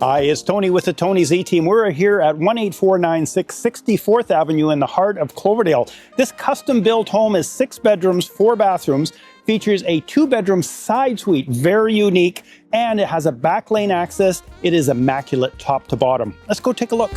Hi, it's Tony with the Tony Z Team. We're here at 18496 64th Avenue in the heart of Cloverdale. This custom-built home is 6 bedrooms, 4 bathrooms, features a 2-bedroom side suite, very unique, and it has a back lane access. It is immaculate top to bottom. Let's go take a look.